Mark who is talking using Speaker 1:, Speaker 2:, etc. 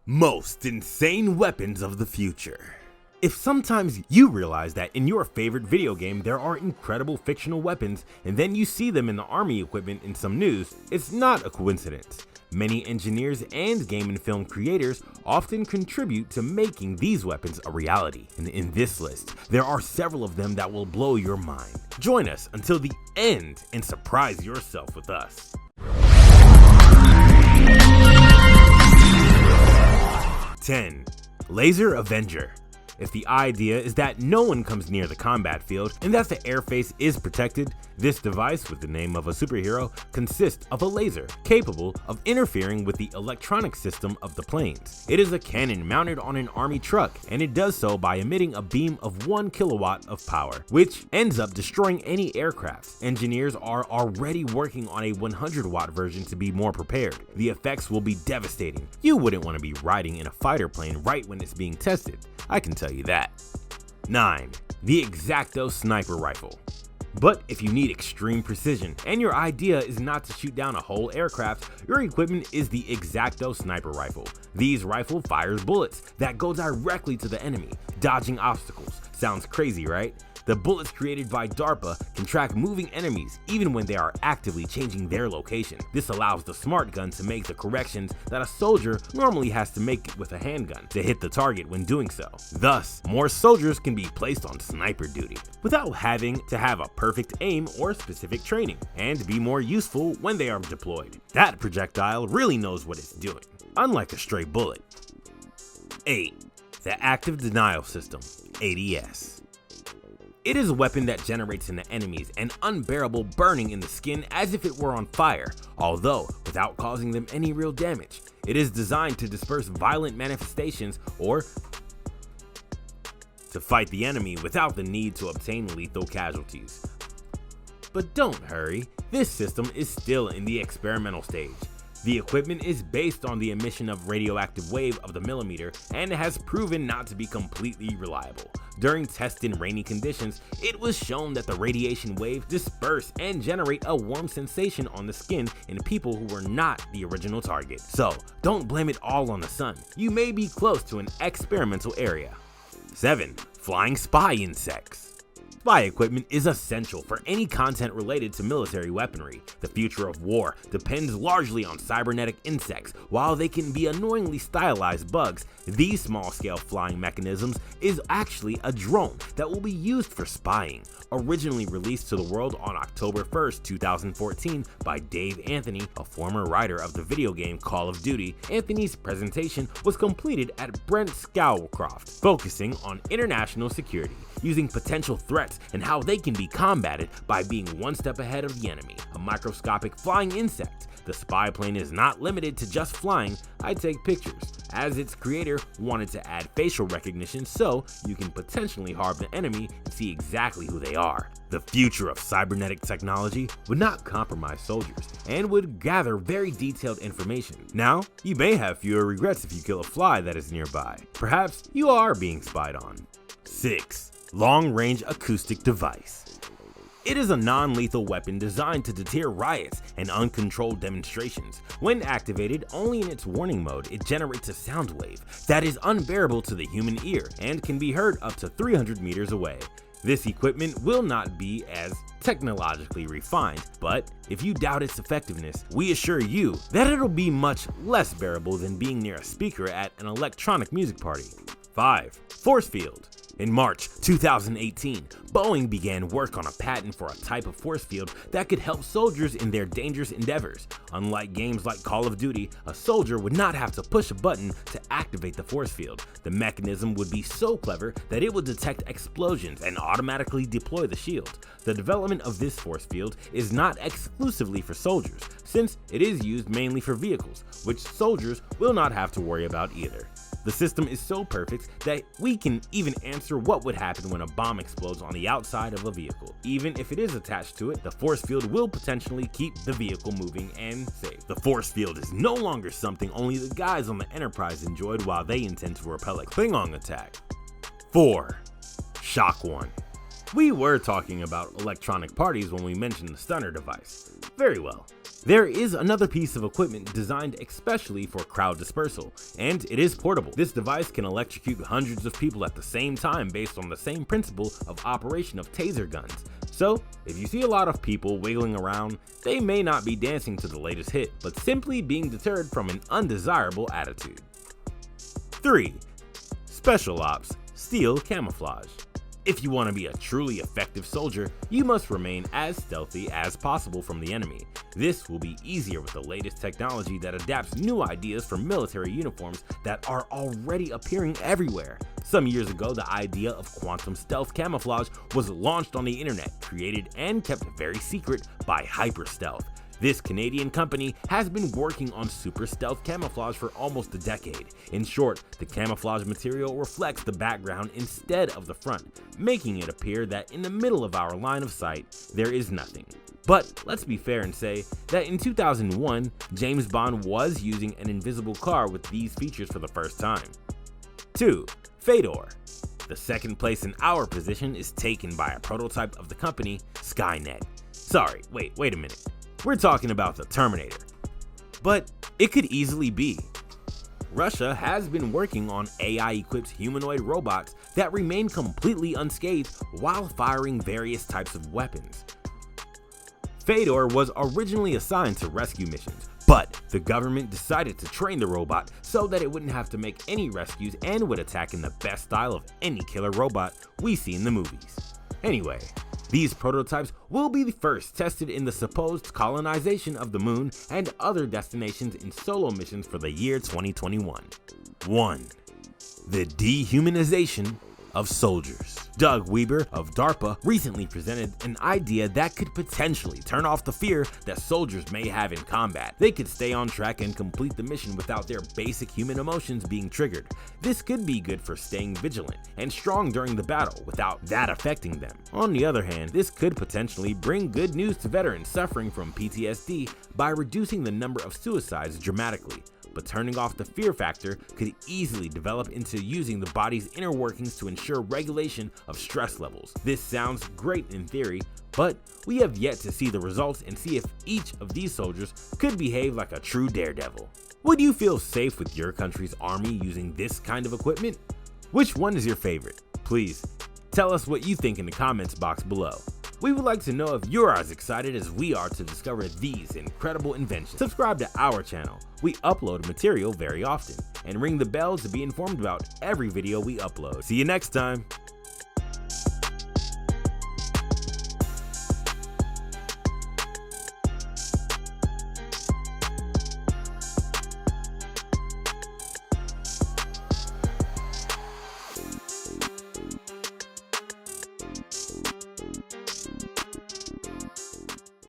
Speaker 1: Most insane weapons of the future. If sometimes you realize that in your favorite video game there are incredible fictional weapons and then you see them in the army equipment in some news, it's not a coincidence. Many engineers and game and film creators often contribute to making these weapons a reality. And in this list, there are several of them that will blow your mind. Join us until the end and surprise yourself with us. 10. Laser Avenger. If the idea is that no one comes near the combat field and that the airface is protected, this device, with the name of a superhero, consists of a laser capable of interfering with the electronic system of the planes. It is a cannon mounted on an army truck, and it does so by emitting a beam of 1 kilowatt of power, which ends up destroying any aircraft. Engineers are already working on a 100-watt version to be more prepared. The effects will be devastating. You wouldn't want to be riding in a fighter plane right when it's being tested, I can tell you that. 9. The Xacto Sniper Rifle. But if you need extreme precision and your idea is not to shoot down a whole aircraft, your equipment is the Xacto Sniper Rifle. These rifle fires bullets that go directly to the enemy, dodging obstacles. Sounds crazy, right? The bullets created by DARPA can track moving enemies even when they are actively changing their location. This allows the smart gun to make the corrections that a soldier normally has to make with a handgun to hit the target when doing so. Thus, more soldiers can be placed on sniper duty without having to have a perfect aim or specific training, and be more useful when they are deployed. That projectile really knows what it's doing, unlike a stray bullet. 8. The Active Denial System, ADS. It is a weapon that generates in the enemies an unbearable burning in the skin as if it were on fire, although without causing them any real damage. It is designed to disperse violent manifestations or to fight the enemy without the need to obtain lethal casualties. But don't hurry, this system is still in the experimental stage. The equipment is based on the emission of radioactive wave of the millimeter and has proven not to be completely reliable. During tests in rainy conditions, it was shown that the radiation wave disperse and generate a warm sensation on the skin in people who were not the original target. So don't blame it all on the sun. You may be close to an experimental area. 7. Flying Spy Insects. Spy equipment is essential for any content related to military weaponry. The future of war depends largely on cybernetic insects. While they can be annoyingly stylized bugs, these small-scale flying mechanisms is actually a drone that will be used for spying. Originally released to the world on October 1st, 2014 by Dave Anthony, a former writer of the video game Call of Duty, Anthony's presentation was completed at Brent Scowcroft, focusing on international security, using potential threats and how they can be combated by being one step ahead of the enemy. A microscopic flying insect. The spy plane is not limited to just flying. I take pictures, as its creator wanted to add facial recognition so you can potentially harm the enemy and see exactly who they are. The future of cybernetic technology would not compromise soldiers and would gather very detailed information. Now, you may have fewer regrets if you kill a fly that is nearby. Perhaps you are being spied on. 6. Long-range acoustic device. It is a non-lethal weapon designed to deter riots and uncontrolled demonstrations. When activated only in its warning mode, it generates a sound wave that is unbearable to the human ear and can be heard up to 300 meters away. This equipment will not be as technologically refined, but if you doubt its effectiveness, we assure you that it'll be much less bearable than being near a speaker at an electronic music party. 5. Forcefield. In March 2018, Boeing began work on a patent for a type of force field that could help soldiers in their dangerous endeavors. Unlike games like Call of Duty, a soldier would not have to push a button to activate the force field. The mechanism would be so clever that it would detect explosions and automatically deploy the shield. The development of this force field is not exclusively for soldiers, since it is used mainly for vehicles, which soldiers will not have to worry about either. The system is so perfect that we can even answer what would happen when a bomb explodes on the outside of a vehicle. Even if it is attached to it, the force field will potentially keep the vehicle moving and safe. The force field is no longer something only the guys on the Enterprise enjoyed while they intend to repel a Klingon attack. 4. Shockone. We were talking about electronic parties when we mentioned the stunner device. Very well. There is another piece of equipment designed especially for crowd dispersal, and it is portable. This device can electrocute hundreds of people at the same time based on the same principle of operation of taser guns. So, if you see a lot of people wiggling around, they may not be dancing to the latest hit, but simply being deterred from an undesirable attitude. 3. Special Ops Steal Camouflage. If you want to be a truly effective soldier, you must remain as stealthy as possible from the enemy. This will be easier with the latest technology that adapts new ideas for military uniforms that are already appearing everywhere. Some years ago, the idea of quantum stealth camouflage was launched on the internet, created and kept very secret by Hyperstealth. This Canadian company has been working on super stealth camouflage for almost a decade. In short, the camouflage material reflects the background instead of the front, making it appear that in the middle of our line of sight, there is nothing. But let's be fair and say that in 2001, James Bond was using an invisible car with these features for the first time. 2. Fedor. The second place in our position is taken by a prototype of the company, Skynet. Sorry, wait a minute. We're talking about the Terminator. But it could easily be. Russia has been working on AI-equipped humanoid robots that remain completely unscathed while firing various types of weapons. Fedor was originally assigned to rescue missions, but the government decided to train the robot so that it wouldn't have to make any rescues and would attack in the best style of any killer robot we see in the movies. Anyway, these prototypes will be first tested in the supposed colonization of the moon and other destinations in solo missions for the year 2021. 1. The Dehumanization of Soldiers. Doug Weber of DARPA recently presented an idea that could potentially turn off the fear that soldiers may have in combat. They could stay on track and complete the mission without their basic human emotions being triggered. This could be good for staying vigilant and strong during the battle without that affecting them. On the other hand, this could potentially bring good news to veterans suffering from PTSD by reducing the number of suicides dramatically. But turning off the fear factor could easily develop into using the body's inner workings to ensure regulation of stress levels. This sounds great in theory, but we have yet to see the results and see if each of these soldiers could behave like a true daredevil. Would you feel safe with your country's army using this kind of equipment? Which one is your favorite? Please tell us what you think in the comments box below. We would like to know if you're as excited as we are to discover these incredible inventions. Subscribe to our channel. We upload material very often, and ring the bell to be informed about every video we upload. See you next time.